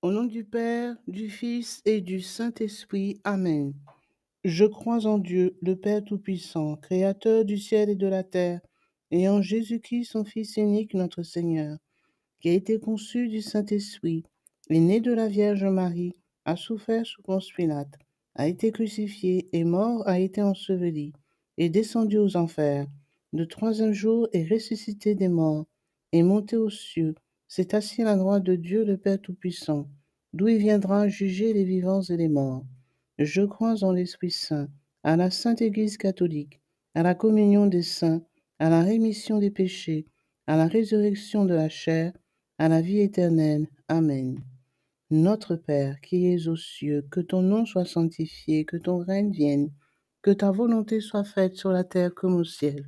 Au nom du Père, du Fils et du Saint-Esprit. Amen. Je crois en Dieu, le Père Tout-Puissant, Créateur du ciel et de la terre, et en Jésus-Christ, son Fils unique, notre Seigneur, qui a été conçu du Saint-Esprit, est né de la Vierge Marie, a souffert sous Ponce Pilate, a été crucifié, est mort, a été enseveli, est descendu aux enfers. Le troisième jour est ressuscité des morts, est monté aux cieux, s'est assis à la droite de Dieu le Père Tout-Puissant, d'où il viendra juger les vivants et les morts. Je crois en l'Esprit Saint, à la Sainte Église catholique, à la communion des saints, à la rémission des péchés, à la résurrection de la chair, à la vie éternelle. Amen. Notre Père, qui es aux cieux, que ton nom soit sanctifié, que ton règne vienne, que ta volonté soit faite sur la terre comme au ciel.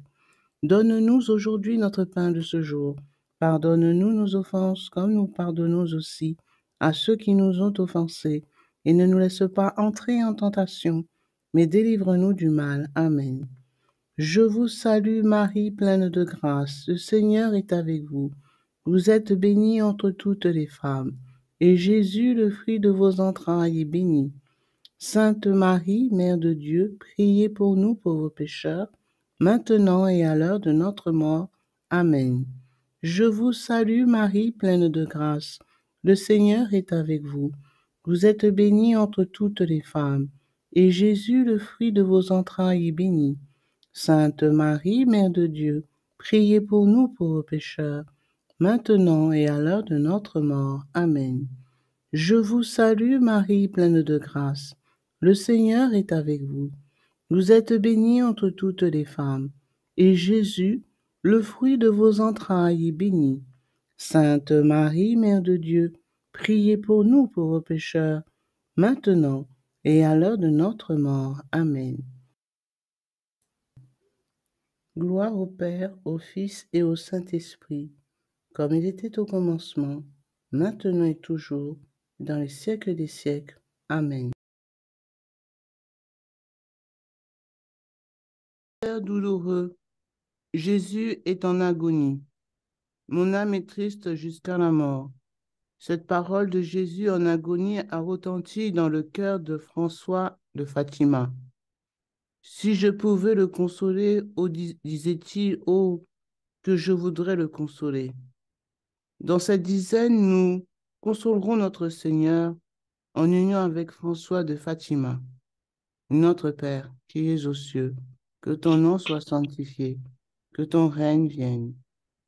Donne-nous aujourd'hui notre pain de ce jour. Pardonne-nous nos offenses comme nous pardonnons aussi à ceux qui nous ont offensés. Et ne nous laisse pas entrer en tentation, mais délivre-nous du mal. Amen. Je vous salue Marie, pleine de grâce. Le Seigneur est avec vous. Vous êtes bénie entre toutes les femmes, et Jésus, le fruit de vos entrailles, est béni. Sainte Marie, Mère de Dieu, priez pour nous pauvres pécheurs, maintenant et à l'heure de notre mort. Amen. Je vous salue Marie, pleine de grâce. Le Seigneur est avec vous. Vous êtes bénie entre toutes les femmes, et Jésus, le fruit de vos entrailles, est béni. Sainte Marie, Mère de Dieu, priez pour nous pauvres pécheurs, maintenant et à l'heure de notre mort. Amen. Je vous salue Marie, pleine de grâce. Le Seigneur est avec vous. Vous êtes bénie entre toutes les femmes, et Jésus, le fruit de vos entrailles, est béni. Sainte Marie, Mère de Dieu, priez pour nous pauvres pécheurs, maintenant et à l'heure de notre mort. Amen. Gloire au Père, au Fils et au Saint-Esprit, comme il était au commencement, maintenant et toujours, dans les siècles des siècles. Amen. Père douloureux, Jésus est en agonie. Mon âme est triste jusqu'à la mort. Cette parole de Jésus en agonie a retenti dans le cœur de François de Fatima. Si je pouvais le consoler, disait-il, oh, que je voudrais le consoler. Dans cette dizaine, nous consolerons notre Seigneur en union avec François de Fatima. Notre Père, qui es aux cieux, que ton nom soit sanctifié, que ton règne vienne,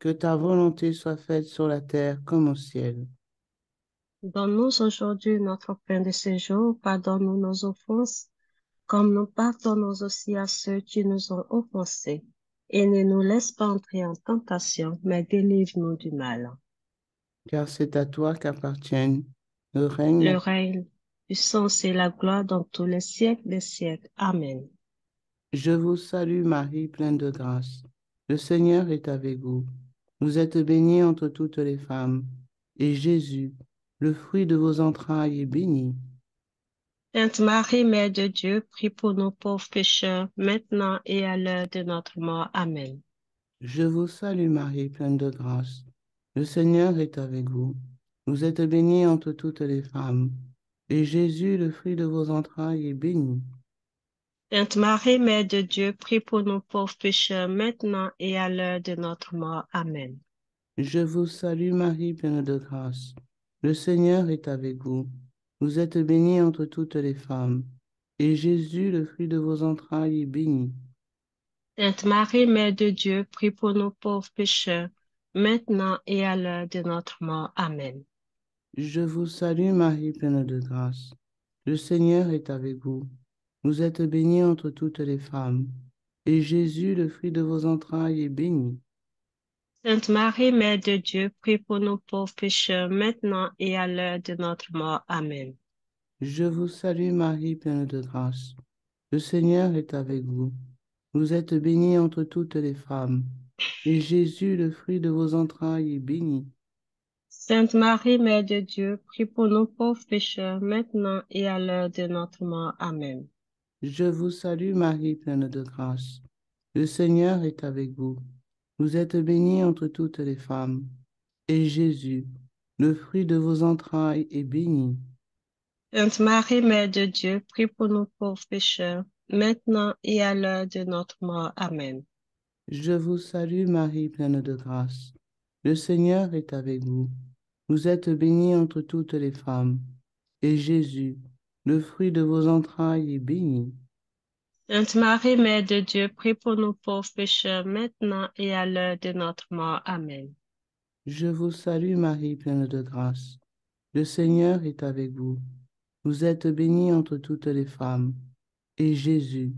que ta volonté soit faite sur la terre comme au ciel. Donne-nous aujourd'hui notre pain de ce jour. Pardonne-nous nos offenses, comme nous pardonnons aussi à ceux qui nous ont offensés. Et ne nous laisse pas entrer en tentation, mais délivre-nous du mal. Car c'est à toi qu'appartiennent le règne, Le la... règne, puissance et la gloire dans tous les siècles des siècles. Amen. Je vous salue Marie, pleine de grâce. Le Seigneur est avec vous. Vous êtes bénie entre toutes les femmes, et Jésus, le fruit de vos entrailles, est béni. Sainte Marie, Mère de Dieu, prie pour nous pauvres pécheurs, maintenant et à l'heure de notre mort. Amen. Je vous salue Marie, pleine de grâce. Le Seigneur est avec vous. Vous êtes bénie entre toutes les femmes, et Jésus, le fruit de vos entrailles, est béni. Sainte Marie, Mère de Dieu, prie pour nous pauvres pécheurs, maintenant et à l'heure de notre mort. Amen. Je vous salue Marie, pleine de grâce. Le Seigneur est avec vous. Vous êtes bénie entre toutes les femmes, et Jésus, le fruit de vos entrailles, est béni. Sainte Marie, Mère de Dieu, prie pour nous pauvres pécheurs, maintenant et à l'heure de notre mort. Amen. Je vous salue Marie, pleine de grâce. Le Seigneur est avec vous. Vous êtes bénie entre toutes les femmes, et Jésus, le fruit de vos entrailles, est béni. Sainte Marie, Mère de Dieu, prie pour nous pauvres pécheurs, maintenant et à l'heure de notre mort. Amen. Je vous salue Marie, pleine de grâce. Le Seigneur est avec vous. Vous êtes bénie entre toutes les femmes, et Jésus, le fruit de vos entrailles, est béni. Sainte Marie, Mère de Dieu, prie pour nous pauvres pécheurs, maintenant et à l'heure de notre mort. Amen. Je vous salue Marie, pleine de grâce. Le Seigneur est avec vous. Vous êtes bénie entre toutes les femmes, et Jésus, Le fruit de vos entrailles est béni. Sainte Marie, Mère de Dieu, prie pour nous pauvres pécheurs, maintenant et à l'heure de notre mort. Amen. Je vous salue Marie, pleine de grâce. Le Seigneur est avec vous. Vous êtes bénie entre toutes les femmes. Et Jésus, le fruit de vos entrailles, est béni. Sainte Marie, Mère de Dieu, prie pour nous pauvres pécheurs, maintenant et à l'heure de notre mort. Amen. Je vous salue Marie, pleine de grâce. Le Seigneur est avec vous. Vous êtes bénie entre toutes les femmes. Et Jésus,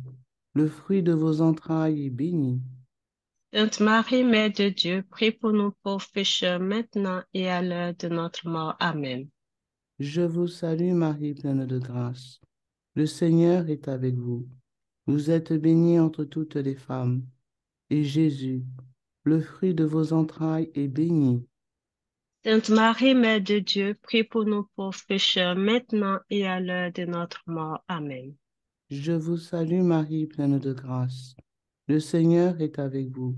le fruit de vos entrailles, est béni. Sainte Marie, Mère de Dieu, prie pour nous pauvres pécheurs, maintenant et à l'heure de notre mort. Amen. Je vous salue Marie, pleine de grâce. Le Seigneur est avec vous. Vous êtes bénie entre toutes les femmes. Et Jésus, le fruit de vos entrailles, est béni. Sainte Marie, Mère de Dieu, prie pour nous pauvres pécheurs, maintenant et à l'heure de notre mort. Amen. Je vous salue Marie, pleine de grâce. Le Seigneur est avec vous.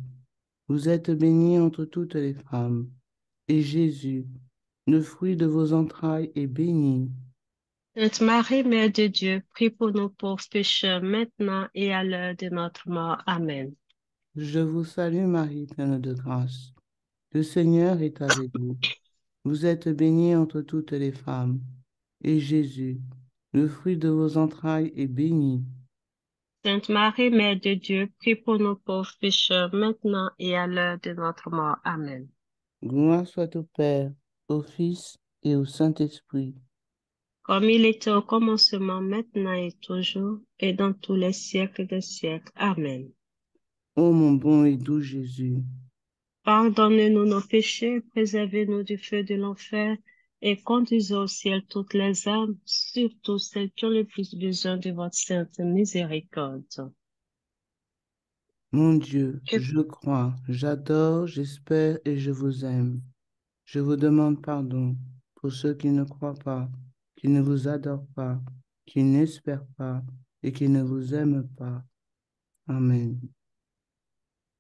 Vous êtes bénie entre toutes les femmes. Et Jésus, le fruit de vos entrailles, est béni. Sainte Marie, Mère de Dieu, prie pour nous pauvres pécheurs, maintenant et à l'heure de notre mort. Amen. Je vous salue Marie, pleine de grâce. Le Seigneur est avec vous. Vous êtes bénie entre toutes les femmes. Et Jésus, le fruit de vos entrailles, est béni. Sainte Marie, Mère de Dieu, prie pour nous pauvres pécheurs, maintenant et à l'heure de notre mort. Amen. Gloire soit au Père, au Fils et au Saint-Esprit. Comme il était au commencement, maintenant et toujours, et dans tous les siècles des siècles. Amen. Ô mon bon et doux Jésus, Pardonnez-nous nos péchés, préservez-nous du feu de l'enfer, et conduisez au ciel toutes les âmes, surtout celles qui ont le plus besoin de votre sainte miséricorde. mon Dieu, Que je crois, j'adore, j'espère et je vous aime. Je vous demande pardon pour ceux qui ne croient pas, qui ne vous adorent pas, qui n'espèrent pas et qui ne vous aiment pas. Amen.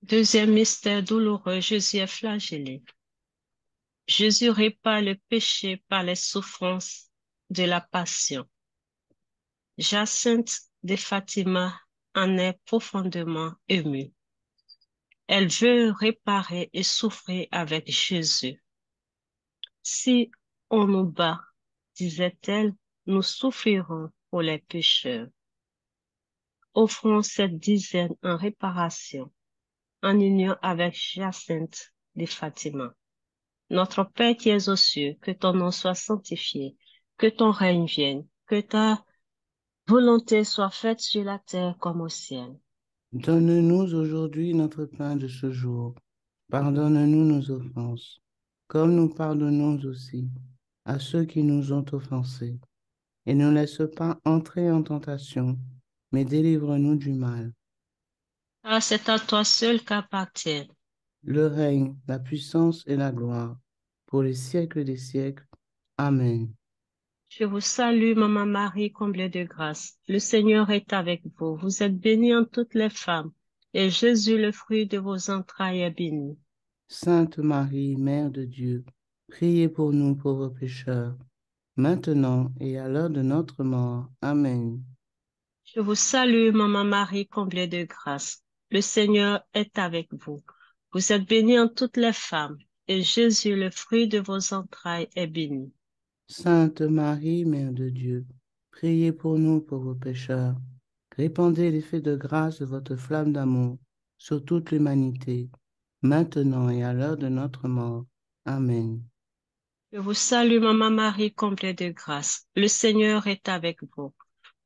Deuxième mystère douloureux, Jésus est flagellé. Jésus répare le péché par les souffrances de la passion. Jacinthe de Fatima en est profondément émue. Elle veut réparer et souffrir avec Jésus. Si on nous bat, disait-elle, nous souffrirons pour les pécheurs. Offrons cette dizaine en réparation, en union avec Jacinthe de Fatima. Notre Père qui es aux cieux, que ton nom soit sanctifié, que ton règne vienne, que ta volonté soit faite sur la terre comme au ciel. Donne-nous aujourd'hui notre pain de ce jour. Pardonne-nous nos offenses, comme nous pardonnons aussi à ceux qui nous ont offensés. Et ne laisse pas entrer en tentation, mais délivre-nous du mal. Ah, c'est à toi seul qu'appartient. Le règne, la puissance et la gloire, pour les siècles des siècles. Amen. Je vous salue, Maman Marie, comblée de grâce. Le Seigneur est avec vous. Vous êtes bénie en toutes les femmes, et Jésus, le fruit de vos entrailles, est béni. Sainte Marie, Mère de Dieu, priez pour nous pauvres pécheurs, maintenant et à l'heure de notre mort. Amen. Je vous salue, Maman Marie, comblée de grâce. Le Seigneur est avec vous. Vous êtes bénie en toutes les femmes, et Jésus, le fruit de vos entrailles, est béni. Sainte Marie, Mère de Dieu, priez pour nous pauvres pécheurs, répandez l'effet de grâce de votre flamme d'amour sur toute l'humanité, maintenant et à l'heure de notre mort. Amen. Je vous salue, Maman Marie, comblée de grâce. Le Seigneur est avec vous.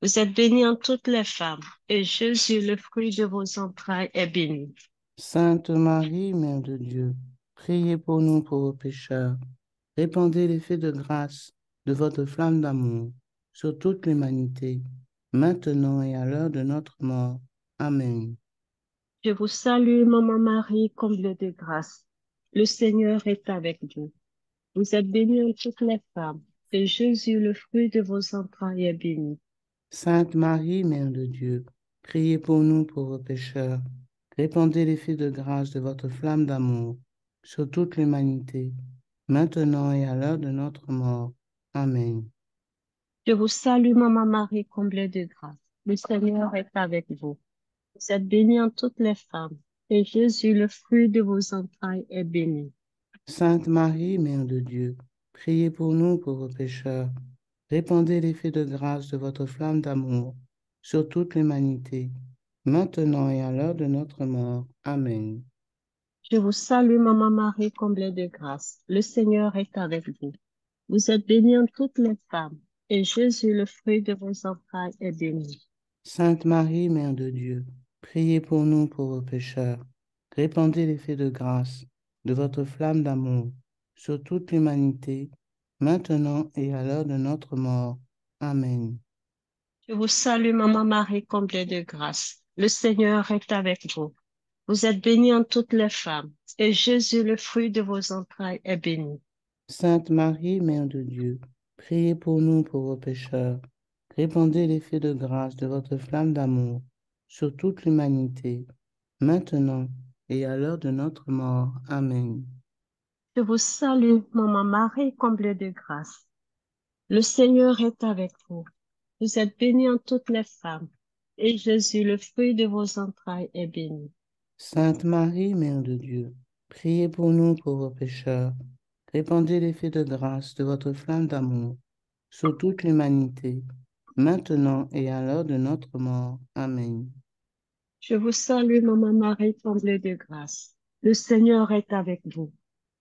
Vous êtes bénie en toutes les femmes, et Jésus, le fruit de vos entrailles, est béni. Sainte Marie, Mère de Dieu, priez pour nous pauvres pécheurs, répandez l'effet de grâce de votre flamme d'amour sur toute l'humanité, maintenant et à l'heure de notre mort. Amen. Je vous salue, Maman Marie, comblée de grâce. Le Seigneur est avec vous. Vous êtes bénie en toutes les femmes, et Jésus, le fruit de vos entrailles, est béni. Sainte Marie, Mère de Dieu, priez pour nous pauvres pécheurs, répandez l'effet de grâce de votre flamme d'amour sur toute l'humanité, maintenant et à l'heure de notre mort. Amen. Je vous salue, Maman Marie, comblée de grâce. Le Seigneur est avec vous. Vous êtes bénie en toutes les femmes, et Jésus, le fruit de vos entrailles, est béni. Sainte Marie, Mère de Dieu, priez pour nous pauvres pécheurs. Répandez l'effet de grâce de votre flamme d'amour sur toute l'humanité, maintenant et à l'heure de notre mort. Amen. Je vous salue, Maman Marie, comblée de grâce. Le Seigneur est avec vous. Vous êtes bénie en toutes les femmes, et Jésus, le fruit de vos entrailles, est béni. Sainte Marie, Mère de Dieu, priez pour nous pauvres pécheurs. Répandez l'effet de grâce de votre flamme d'amour sur toute l'humanité, maintenant et à l'heure de notre mort. Amen. Je vous salue, Maman Marie, comblée de grâce. Le Seigneur est avec vous. Vous êtes bénie en toutes les femmes, et Jésus, le fruit de vos entrailles, est béni. Sainte Marie, Mère de Dieu, priez pour nous pauvres pécheurs. Répandez l'effet de grâce de votre flamme d'amour sur toute l'humanité, maintenant et à l'heure de notre mort. Amen. Je vous salue, Maman Marie, comblée de grâce. Le Seigneur est avec vous. Vous êtes bénie en toutes les femmes, et Jésus, le fruit de vos entrailles, est béni. Sainte Marie, Mère de Dieu, priez pour nous pauvres pécheurs. Répandez l'effet de grâce de votre flamme d'amour sur toute l'humanité, maintenant et à l'heure de notre mort. Amen. Je vous salue, Maman Marie, comblée de grâce. Le Seigneur est avec vous.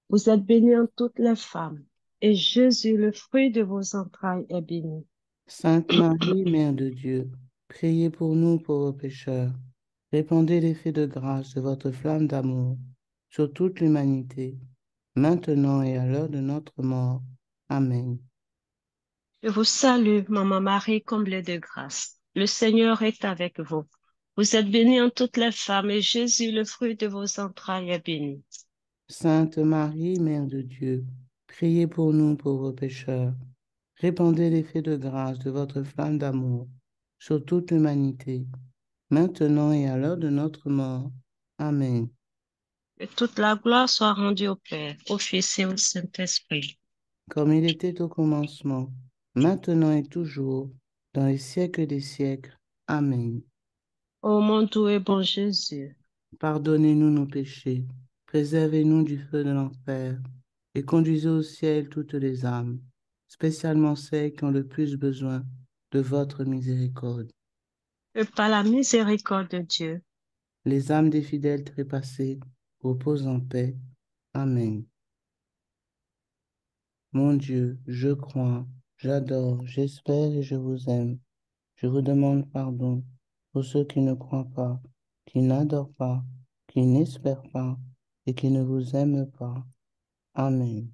Vous êtes bénie en toutes les femmes, et Jésus, le fruit de vos entrailles, est béni. Sainte Marie, Mère de Dieu, priez pour nous pauvres pécheurs. Répandez l'effet de grâce de votre flamme d'amour sur toute l'humanité, maintenant et à l'heure de notre mort. Amen. Je vous salue, Maman Marie, comblée de grâce. Le Seigneur est avec vous. Vous êtes bénie en toutes les femmes, et Jésus, le fruit de vos entrailles, est béni. Sainte Marie, Mère de Dieu, priez pour nous pauvres pécheurs. Répandez l'effet de grâce de votre flamme d'amour sur toute l'humanité, maintenant et à l'heure de notre mort. Amen. Que toute la gloire soit rendue au Père, au Fils et au Saint-Esprit. Comme il était au commencement, maintenant et toujours, dans les siècles des siècles. Amen. Ô mon doux et bon Jésus, Pardonnez-nous nos péchés, préservez-nous du feu de l'enfer, et conduisez au ciel toutes les âmes, spécialement celles qui ont le plus besoin de votre miséricorde. que par la miséricorde de Dieu, Les âmes des fidèles trépassés reposent en paix. Amen. Mon Dieu, je crois, j'adore, j'espère et je vous aime. Je vous demande pardon pour ceux qui ne croient pas, qui n'adorent pas, qui n'espèrent pas et qui ne vous aiment pas. Amen.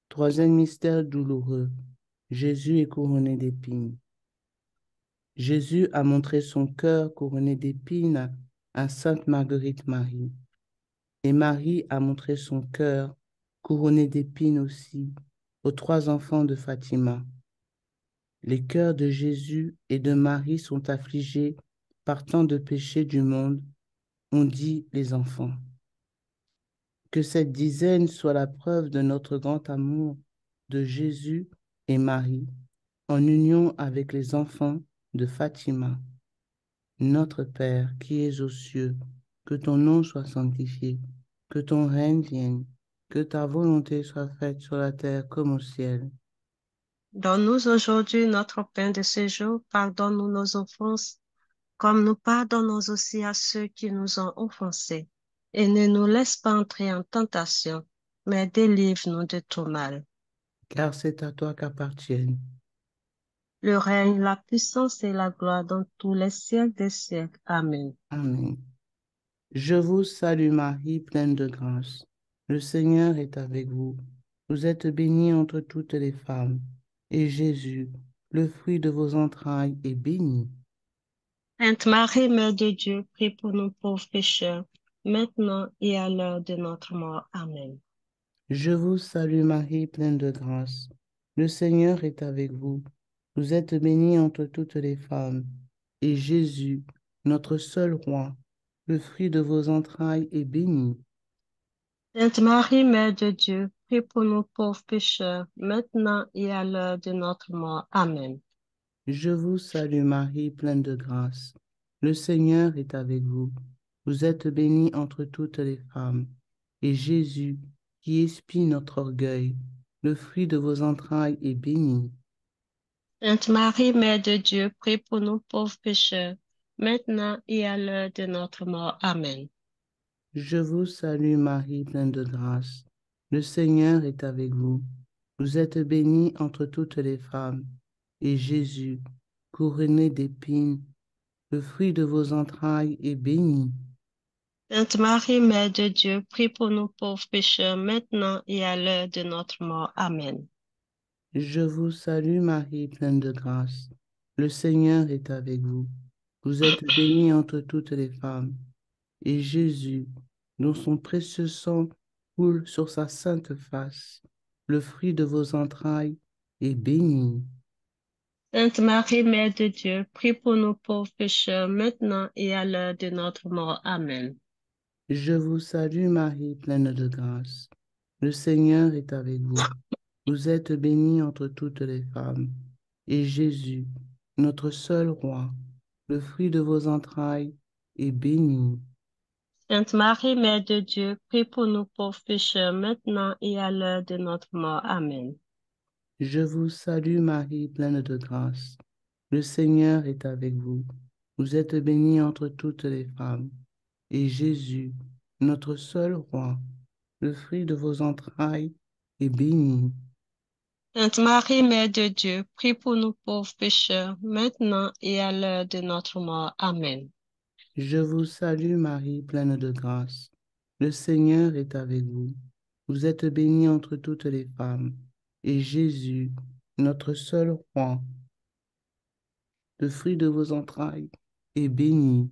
Troisième mystère douloureux. Jésus est couronné d'épines. Jésus a montré son cœur couronné d'épines à Sainte Marguerite Marie. Et Marie a montré son cœur couronné d'épines aussi aux trois enfants de Fatima. Les cœurs de Jésus et de Marie sont affligés par tant de péchés du monde, ont dit les enfants. Que cette dizaine soit la preuve de notre grand amour de Jésus et Marie, en union avec les enfants de Fatima. Notre Père qui es aux cieux, que ton nom soit sanctifié, que ton règne vienne, que ta volonté soit faite sur la terre comme au ciel. donne-nous aujourd'hui notre pain de ce jour. Pardonne-nous nos offenses, comme nous pardonnons aussi à ceux qui nous ont offensés. Et ne nous laisse pas entrer en tentation, mais délivre-nous de tout mal. Car c'est à toi qu'appartiennent. Le règne, la puissance et la gloire dans tous les siècles des siècles. Amen. Amen. Je vous salue Marie, pleine de grâce. Le Seigneur est avec vous. Vous êtes bénie entre toutes les femmes, et Jésus, le fruit de vos entrailles, est béni. Sainte Marie, Mère de Dieu, prie pour nous pauvres pécheurs, maintenant et à l'heure de notre mort. Amen. Je vous salue Marie, pleine de grâce. Le Seigneur est avec vous. Vous êtes bénie entre toutes les femmes, et Jésus, notre seul roi, le fruit de vos entrailles, est béni. Sainte Marie, Mère de Dieu, prie pour nous pauvres pécheurs, maintenant et à l'heure de notre mort. Amen. Je vous salue Marie, pleine de grâce. Le Seigneur est avec vous. Vous êtes bénie entre toutes les femmes. Et Jésus, qui expie notre orgueil, le fruit de vos entrailles est béni. Sainte Marie, Mère de Dieu, prie pour nous pauvres pécheurs, maintenant et à l'heure de notre mort. Amen. Je vous salue Marie, pleine de grâce. Le Seigneur est avec vous. Vous êtes bénie entre toutes les femmes. Et Jésus, couronné d'épines, le fruit de vos entrailles est béni. Sainte Marie, Mère de Dieu, prie pour nous pauvres pécheurs, maintenant et à l'heure de notre mort. Amen. Je vous salue Marie, pleine de grâce. Le Seigneur est avec vous. Vous êtes bénie entre toutes les femmes. Et Jésus, dont son précieux sang coule sur sa sainte face, le fruit de vos entrailles est béni. Sainte Marie, Mère de Dieu, prie pour nous pauvres pécheurs, maintenant et à l'heure de notre mort. Amen. Je vous salue Marie, pleine de grâce. Le Seigneur est avec vous. Vous êtes bénie entre toutes les femmes. Et Jésus, notre seul roi, le fruit de vos entrailles, est béni. Sainte Marie, Mère de Dieu, prie pour nous pauvres pécheurs, maintenant et à l'heure de notre mort. Amen. Je vous salue Marie, pleine de grâce. Le Seigneur est avec vous. Vous êtes bénie entre toutes les femmes. Et Jésus, notre seul roi, le fruit de vos entrailles, est béni. Sainte Marie, Mère de Dieu, prie pour nous pauvres pécheurs, maintenant et à l'heure de notre mort. Amen. Je vous salue Marie, pleine de grâce. Le Seigneur est avec vous. Vous êtes bénie entre toutes les femmes. Et Jésus, notre seul roi, le fruit de vos entrailles, est béni.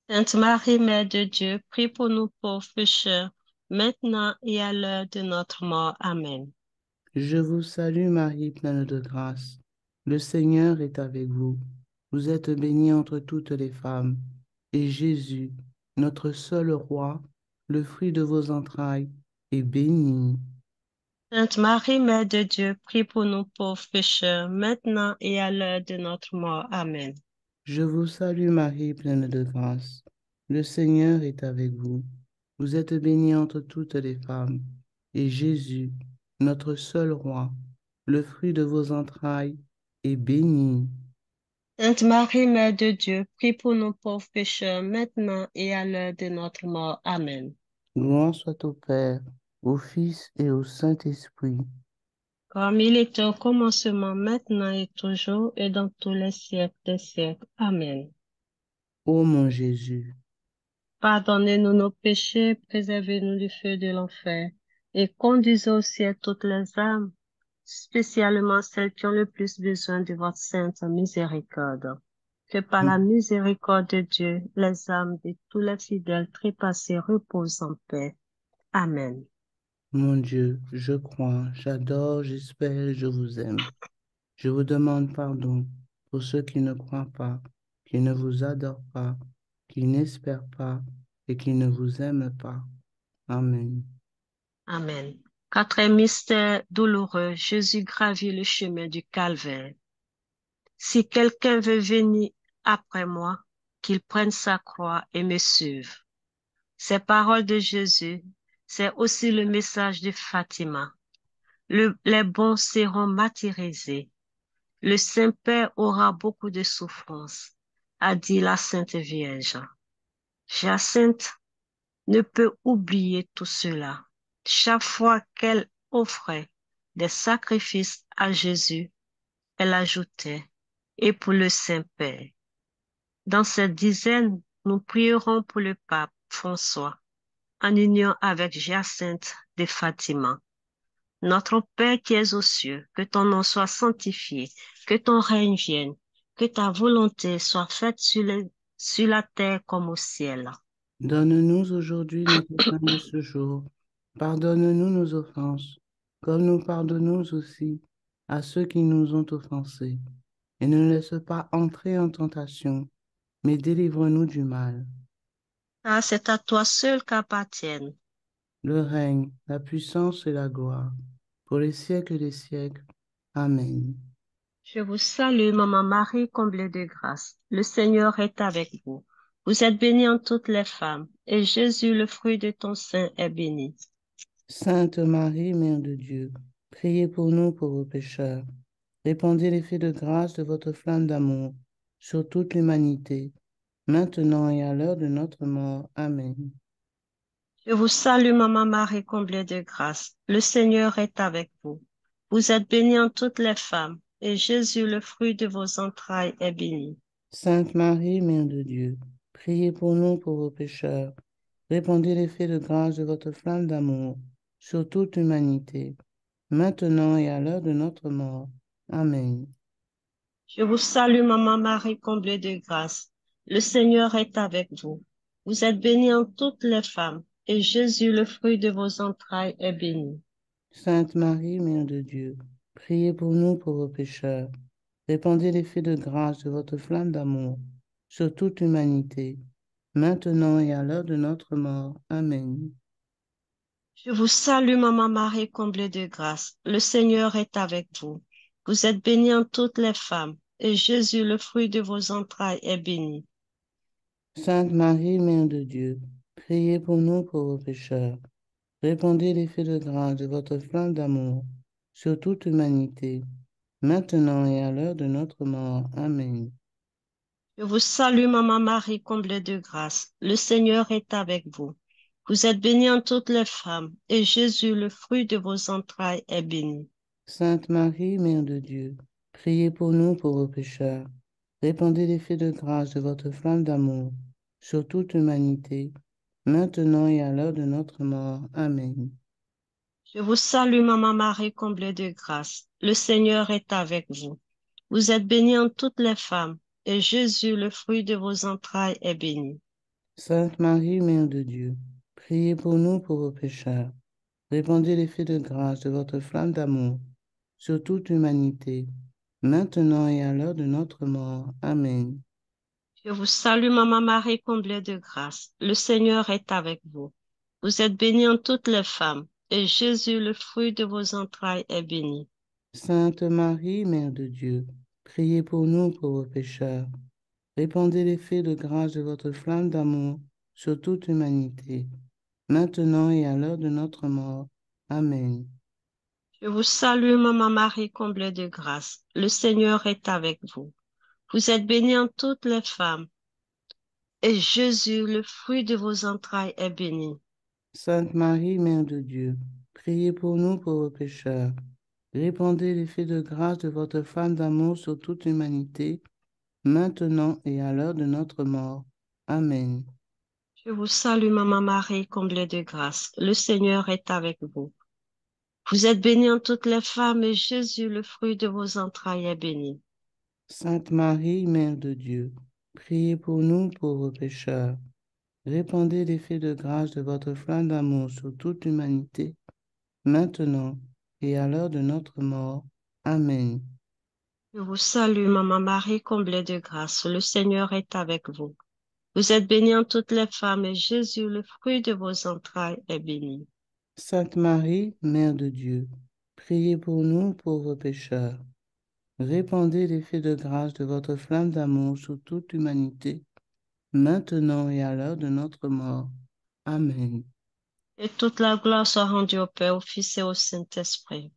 Sainte Marie, Mère de Dieu, prie pour nous pauvres pécheurs, maintenant et à l'heure de notre mort. Amen. Je vous salue Marie, pleine de grâce. Le Seigneur est avec vous. Vous êtes bénie entre toutes les femmes. Et Jésus, notre seul roi, le fruit de vos entrailles, est béni. Sainte Marie, Mère de Dieu, prie pour nous pauvres pécheurs, maintenant et à l'heure de notre mort. Amen. Je vous salue Marie, pleine de grâce. Le Seigneur est avec vous. Vous êtes bénie entre toutes les femmes. Et Jésus, notre seul roi, le fruit de vos entrailles, est béni. Sainte Marie, Mère de Dieu, prie pour nous pauvres pécheurs, maintenant et à l'heure de notre mort. Amen. Gloire soit au Père, au Fils et au Saint-Esprit. Comme il était au commencement, maintenant et toujours, et dans tous les siècles des siècles. Amen. Ô mon Jésus, Pardonnez-nous nos péchés, préservez-nous du feu de l'enfer, et conduisez au ciel toutes les âmes, spécialement celles qui ont le plus besoin de votre sainte miséricorde. Que par la miséricorde de Dieu, les âmes de tous les fidèles trépassés reposent en paix. Amen. mon Dieu, je crois, j'adore, j'espère, je vous aime. Je vous demande pardon pour ceux qui ne croient pas, qui ne vous adorent pas, qui n'espèrent pas et qui ne vous aiment pas. Amen. Amen. Quatrième mystère douloureux, Jésus gravit le chemin du calvaire. Si quelqu'un veut venir après moi, qu'il prenne sa croix et me suive. Ces paroles de Jésus, c'est aussi le message de Fatima. Les bons seront martyrisés. Le Saint-Père aura beaucoup de souffrances, a dit la Sainte Vierge. Jacinthe ne peut oublier tout cela. Chaque fois qu'elle offrait des sacrifices à Jésus, elle ajoutait, et pour le Saint-Père. Dans cette dizaine, nous prierons pour le pape François, en union avec Jacinthe de Fatima. Notre Père qui es aux cieux, que ton nom soit sanctifié, que ton règne vienne, que ta volonté soit faite sur la terre comme au ciel. Donne-nous aujourd'hui notre pain de ce jour. Pardonne-nous nos offenses, comme nous pardonnons aussi à ceux qui nous ont offensés. Et ne nous laisse pas entrer en tentation, mais délivre-nous du mal. Ah, c'est à toi seul qu'appartiennent le règne, la puissance et la gloire, pour les siècles des siècles. Amen. Je vous salue, Maman Marie, comblée de grâce. Le Seigneur est avec vous. Vous êtes bénie en toutes les femmes, et Jésus, le fruit de ton sein, est béni. Sainte Marie, Mère de Dieu, priez pour nous pauvres pécheurs. Répandez l'effet de grâce de votre flamme d'amour sur toute l'humanité, maintenant et à l'heure de notre mort. Amen. Je vous salue, Maman Marie, comblée de grâce. Le Seigneur est avec vous. Vous êtes bénie en toutes les femmes, et Jésus, le fruit de vos entrailles, est béni. Sainte Marie, Mère de Dieu, priez pour nous pauvres pécheurs. Répandez l'effet de grâce de votre flamme d'amour sur toute l'humanité, maintenant et à l'heure de notre mort. Amen. Je vous salue, Maman Marie, comblée de grâce. Le Seigneur est avec vous. Vous êtes bénie en toutes les femmes, et Jésus, le fruit de vos entrailles, est béni. Sainte Marie, Mère de Dieu, priez pour nous pauvres pécheurs. Répandez l'effet de grâce de votre flamme d'amour sur toute l'humanité, maintenant et à l'heure de notre mort. Amen. Je vous salue, Maman Marie, comblée de grâce. Le Seigneur est avec vous. Vous êtes bénie en toutes les femmes, et Jésus, le fruit de vos entrailles, est béni. Sainte Marie, Mère de Dieu, priez pour nous pauvres pécheurs. Répandez l'effet de grâce de votre flamme d'amour sur toute l'humanité, maintenant et à l'heure de notre mort. Amen. Je vous salue, Maman Marie, comblée de grâce. Le Seigneur est avec vous. Vous êtes bénie en toutes les femmes, et Jésus, le fruit de vos entrailles, est béni. Sainte Marie, Mère de Dieu, priez pour nous pauvres pécheurs. Répandez l'effet de grâce de votre flamme d'amour sur toute l'humanité, maintenant et à l'heure de notre mort. Amen. Je vous salue, Maman Marie, comblée de grâce. Le Seigneur est avec vous. Vous êtes bénie en toutes les femmes, et Jésus, le fruit de vos entrailles, est béni. Sainte Marie, Mère de Dieu, priez pour nous pauvres pécheurs. Répandez l'effet de grâce de votre flamme d'amour sur toute l'humanité, maintenant et à l'heure de notre mort. Amen. Je vous salue, Maman Marie, comblée de grâce. Le Seigneur est avec vous. Vous êtes bénie en toutes les femmes, et Jésus, le fruit de vos entrailles, est béni. Sainte Marie, Mère de Dieu, priez pour nous pauvres pécheurs. Répandez l'effet de grâce de votre flamme d'amour sur toute l'humanité, maintenant et à l'heure de notre mort. Amen. Je vous salue, Maman Marie, comblée de grâce. Le Seigneur est avec vous. Vous êtes bénie en toutes les femmes, et Jésus, le fruit de vos entrailles, est béni. Sainte Marie, Mère de Dieu, priez pour nous pauvres pécheurs. Répandez l'effet de grâce de votre flamme d'amour sur toute l'humanité, maintenant et à l'heure de notre mort. Amen. Je vous salue, Maman Marie, comblée de grâce. Le Seigneur est avec vous. Vous êtes bénie en toutes les femmes, et Jésus, le fruit de vos entrailles, est béni. Sainte Marie, Mère de Dieu, priez pour nous pauvres pécheurs. Répandez l'effet de grâce de votre flamme d'amour sur toute l'humanité, maintenant et à l'heure de notre mort. Amen. Je vous salue, Maman Marie, comblée de grâce. Le Seigneur est avec vous. Vous êtes bénie en toutes les femmes, et Jésus, le fruit de vos entrailles, est béni. Sainte Marie, Mère de Dieu, priez pour nous pauvres pécheurs. Répandez l'effet de grâce de votre flamme d'amour sur toute l'humanité, maintenant et à l'heure de notre mort. Amen. Et toute la gloire soit rendue au Père, au Fils et au Saint-Esprit.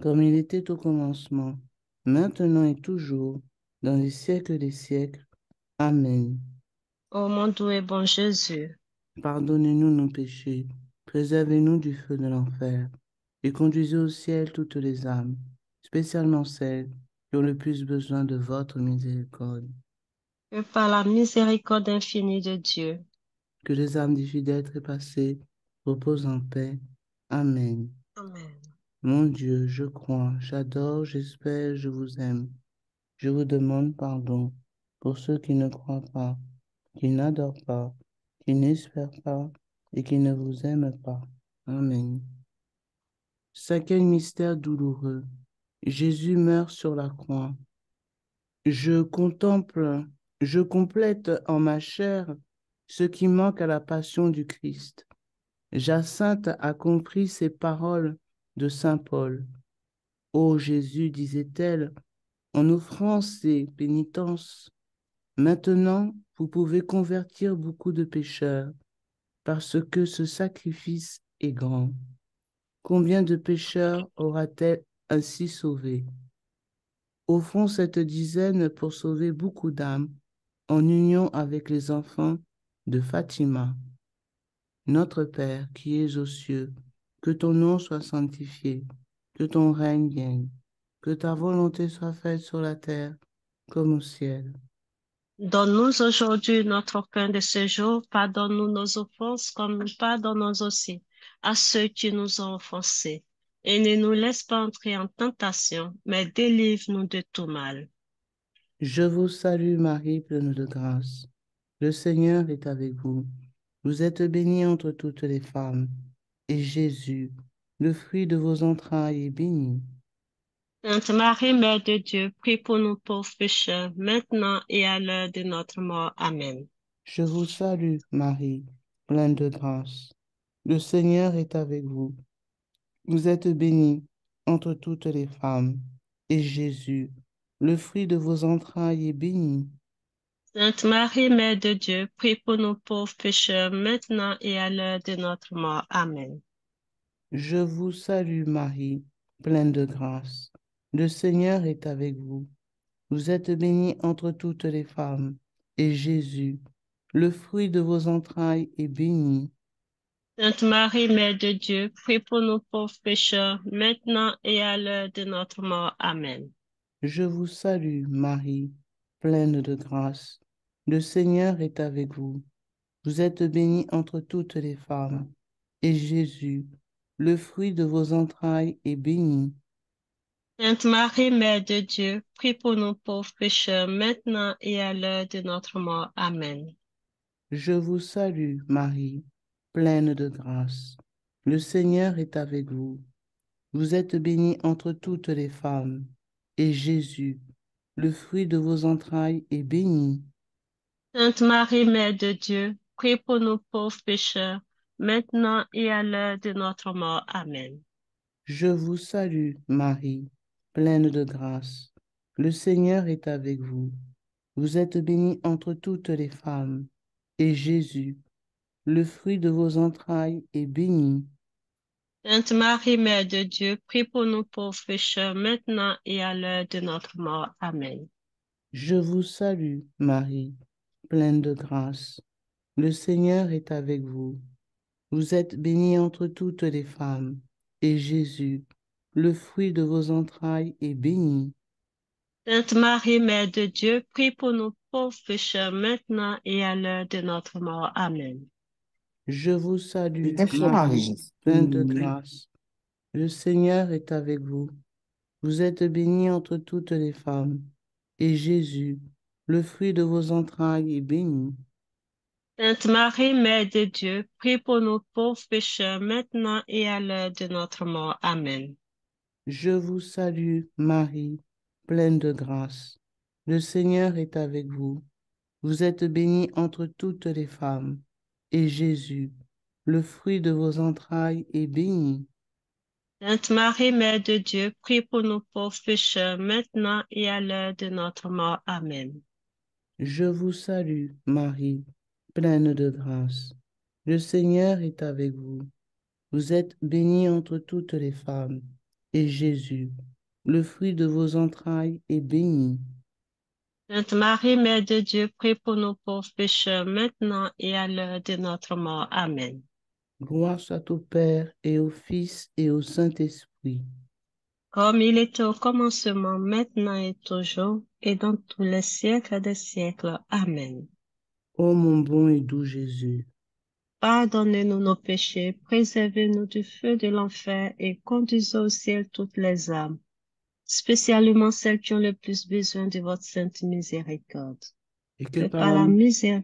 Comme il était au commencement, maintenant et toujours, dans les siècles des siècles. Amen. Ô mon doux et bon Jésus, Pardonnez-nous nos péchés, préservez-nous du feu de l'enfer, et conduisez au ciel toutes les âmes, spécialement celles qui ont le plus besoin de votre miséricorde. que par la miséricorde infinie de Dieu, Que les âmes des fidèles trépassés reposent en paix. Amen. Amen. Mon Dieu, je crois, j'adore, j'espère, je vous aime. Je vous demande pardon pour ceux qui ne croient pas, qui n'adorent pas, qui n'espèrent pas et qui ne vous aiment pas. Amen. Cinquième mystère douloureux. Jésus meurt sur la croix. Je contemple, je complète en ma chair ce qui manque à la passion du Christ. Jacinthe a compris ces paroles de saint Paul. Ô Jésus, disait-elle, en offrant ces pénitences, maintenant vous pouvez convertir beaucoup de pécheurs, parce que ce sacrifice est grand. Combien de pécheurs aura-t-elle ainsi sauvés? Au fond, cette dizaine pour sauver beaucoup d'âmes, en union avec les enfants de Fatima. Notre Père qui es aux cieux, que ton nom soit sanctifié, que ton règne vienne, que ta volonté soit faite sur la terre comme au ciel. Donne-nous aujourd'hui notre pain de ce jour. Pardonne-nous nos offenses comme nous pardonnons aussi à ceux qui nous ont offensés. Et ne nous laisse pas entrer en tentation, mais délivre-nous de tout mal. Je vous salue Marie, pleine de grâce. Le Seigneur est avec vous. Vous êtes bénie entre toutes les femmes, et Jésus, le fruit de vos entrailles, est béni. Sainte Marie, Mère de Dieu, prie pour nous pauvres pécheurs, maintenant et à l'heure de notre mort. Amen. Je vous salue Marie, pleine de grâce. Le Seigneur est avec vous. Vous êtes bénie entre toutes les femmes, et Jésus, le fruit de vos entrailles, est béni. Sainte Marie, Mère de Dieu, prie pour nous pauvres pécheurs, maintenant et à l'heure de notre mort. Amen. Je vous salue Marie, pleine de grâce. Le Seigneur est avec vous. Vous êtes bénie entre toutes les femmes, et Jésus, le fruit de vos entrailles, est béni. Sainte Marie, Mère de Dieu, prie pour nous pauvres pécheurs, maintenant et à l'heure de notre mort. Amen. Je vous salue Marie, pleine de grâce. Le Seigneur est avec vous. Vous êtes bénie entre toutes les femmes, et Jésus, le fruit de vos entrailles, est béni. Sainte Marie, Mère de Dieu, prie pour nous pauvres pécheurs, maintenant et à l'heure de notre mort. Amen. Je vous salue, Marie, pleine de grâce. Le Seigneur est avec vous. Vous êtes bénie entre toutes les femmes, et Jésus, le fruit de vos entrailles, est béni. Sainte Marie, Mère de Dieu, prie pour nous pauvres pécheurs, maintenant et à l'heure de notre mort. Amen. Je vous salue, Marie, pleine de grâce. Le Seigneur est avec vous. Vous êtes bénie entre toutes les femmes, et Jésus, le fruit de vos entrailles, est béni. Sainte Marie, Mère de Dieu, prie pour nous pauvres pécheurs, maintenant et à l'heure de notre mort. Amen. Je vous salue, Marie, pleine de grâce. Le Seigneur est avec vous. Vous êtes bénie entre toutes les femmes, et Jésus, le fruit de vos entrailles, est béni. Sainte Marie, Mère de Dieu, prie pour nous pauvres pécheurs, maintenant et à l'heure de notre mort. Amen. Je vous salue, Marie, Marie. pleine de grâce. Le Seigneur est avec vous. Vous êtes bénie entre toutes les femmes, et Jésus, le fruit de vos entrailles, est béni. Sainte Marie, Mère de Dieu, prie pour nous pauvres pécheurs, maintenant et à l'heure de notre mort. Amen. Je vous salue, Marie, pleine de grâce. Le Seigneur est avec vous. Vous êtes bénie entre toutes les femmes, et Jésus, le fruit de vos entrailles, est béni. Sainte Marie, Mère de Dieu, prie pour nous pauvres pécheurs, maintenant et à l'heure de notre mort. Amen. Je vous salue, Marie, pleine de grâce. Le Seigneur est avec vous. Vous êtes bénie entre toutes les femmes, et Jésus, le fruit de vos entrailles, est béni. Sainte Marie, Mère de Dieu, prie pour nous pauvres pécheurs, maintenant et à l'heure de notre mort. Amen. Gloire soit au Père et au Fils et au Saint-Esprit. Comme il était au commencement, maintenant et toujours, et dans tous les siècles des siècles. Amen. Ô mon bon et doux Jésus, Pardonnez-nous nos péchés, préservez-nous du feu de l'enfer et conduisez au ciel toutes les âmes, spécialement celles qui ont le plus besoin de votre sainte miséricorde. et que Que par par la... la misère,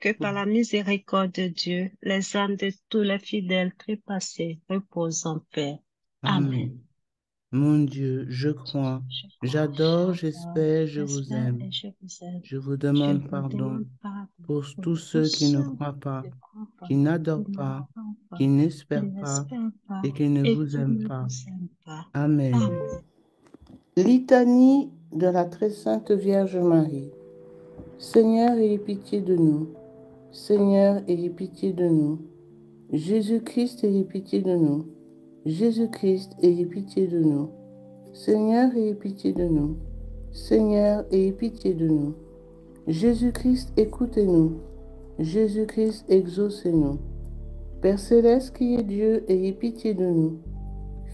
que par la miséricorde de Dieu, les âmes de tous les fidèles trépassés reposent en paix. Amen. Amen. Mon Dieu, je crois, Je crois, j'adore, j'adore, j'espère, je vous j'espère aime. et je vous aime. Je vous Je demande vous pardon demande pardon pour pour tous tous ceux qui ne ceux croient qui pas, ne croient qui n'adore qui pas, n'entend pas, qui qui n'espère pas n'espère pas et qui ne et vous qui aime ne pas. vous aime pas. Amen. Amen. Litanie de la très sainte Vierge Marie. Seigneur, ayez pitié de nous. Seigneur, ayez pitié de nous. Jésus-Christ, ayez pitié de nous. Jésus-Christ, ayez pitié de nous. Seigneur, ayez pitié de nous. Seigneur, ayez pitié de nous. Jésus-Christ, écoutez-nous. Jésus-Christ, exaucez-nous. Père céleste qui est Dieu, ayez pitié de nous.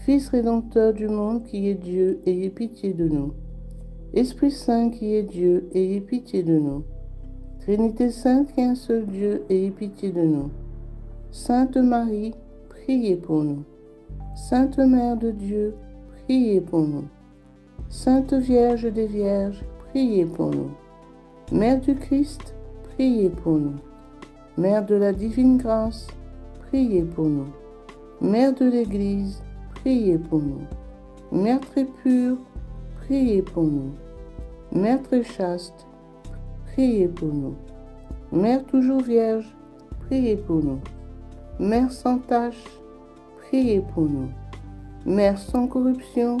Fils rédempteur du monde qui est Dieu, ayez pitié de nous. Esprit Saint qui est Dieu, ayez pitié de nous. Trinité Sainte qui est un seul Dieu, ayez pitié de nous. Sainte Marie, priez pour nous. Sainte Mère de Dieu, priez pour nous. Sainte Vierge des Vierges, priez pour nous. Mère du Christ, priez pour nous. Mère de la divine grâce, priez pour nous. Mère de l'Église, priez pour nous. Mère très pure, priez pour nous. Mère très chaste, priez pour nous. Mère toujours vierge, priez pour nous. Mère sans tache, priez pour nous. Mère sans corruption,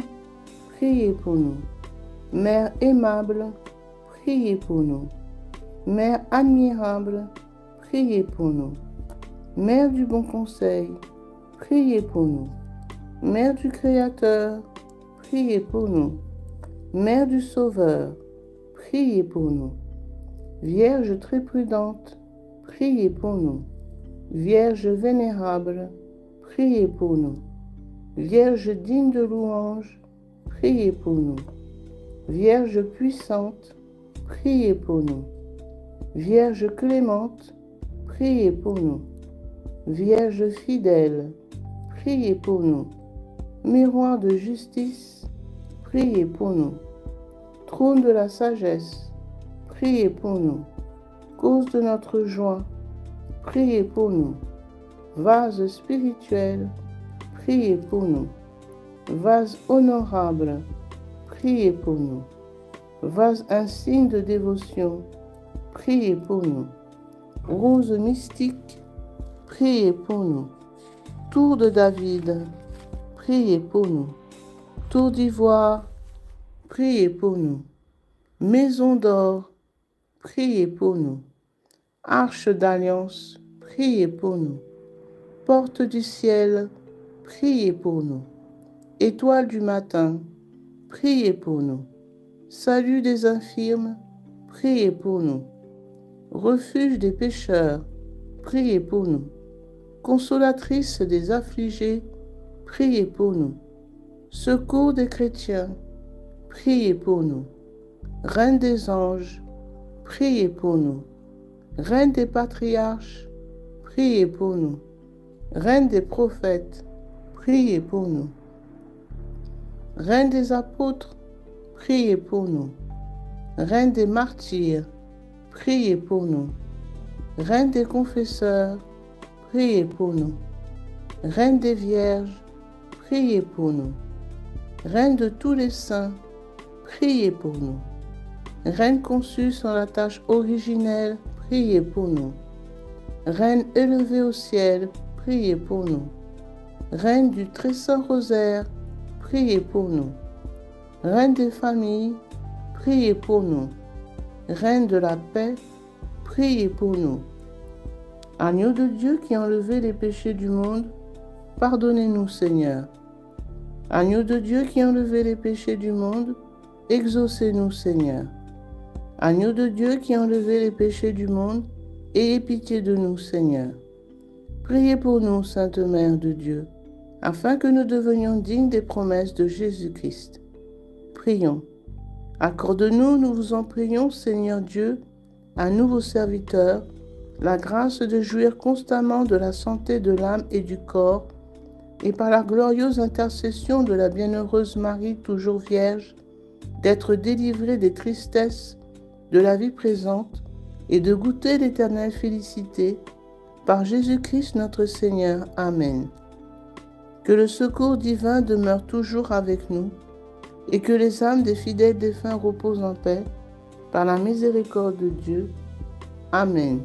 priez pour nous. Mère aimable, priez pour nous. Mère admirable, priez pour nous. Mère du bon conseil, priez pour nous. Mère du Créateur, priez pour nous. Mère du Sauveur, priez pour nous. Vierge très prudente, priez pour nous. Vierge vénérable, priez pour nous. Vierge digne de louange, priez pour nous. Vierge puissante, priez pour nous. Vierge clémente, priez pour nous. Vierge fidèle, priez pour nous. Miroir de justice, priez pour nous. Trône de la sagesse, priez pour nous. Cause de notre joie, priez pour nous. Vase spirituel, priez pour nous. Vase honorable, priez pour nous. Vase insigne de dévotion, priez pour nous. Rose mystique, priez pour nous. Tour de David, priez pour nous. Tour d'ivoire, priez pour nous. Maison d'or, priez pour nous. Arche d'alliance, priez pour nous. Porte du ciel, priez pour nous. Étoile du matin, priez pour nous. Salut des infirmes, priez pour nous. Refuge des pécheurs, priez pour nous. Consolatrice des affligés, priez pour nous. Secours des chrétiens, priez pour nous. Reine des anges, priez pour nous. Reine des patriarches, priez pour nous. Reine des prophètes, priez pour nous. Reine des apôtres, priez pour nous. Reine des martyrs, priez pour nous. Reine des confesseurs, priez pour nous. Reine des vierges, priez pour nous. Reine de tous les saints, priez pour nous. Reine conçue sans la tâche originelle, priez pour nous. Reine élevée au ciel, priez pour nous. Reine du très saint rosaire, priez pour nous. Reine des familles, priez pour nous. Reine de la paix, priez pour nous. Agneau de Dieu qui a enlevé les péchés du monde, pardonnez-nous, Seigneur. Agneau de Dieu qui a enlevé les péchés du monde, exaucez-nous, Seigneur. Agneau de Dieu qui a enlevé les péchés du monde, ayez pitié de nous, Seigneur. Priez pour nous, Sainte Mère de Dieu, afin que nous devenions dignes des promesses de Jésus-Christ. Prions. Accorde-nous, nous vous en prions, Seigneur Dieu, à nous vos serviteurs, la grâce de jouir constamment de la santé de l'âme et du corps, et par la glorieuse intercession de la bienheureuse Marie, toujours vierge, d'être délivrés des tristesses de la vie présente et de goûter l'éternelle félicité par Jésus-Christ notre Seigneur. Amen. Que le secours divin demeure toujours avec nous et que les âmes des fidèles défunts reposent en paix par la miséricorde de Dieu. Amen.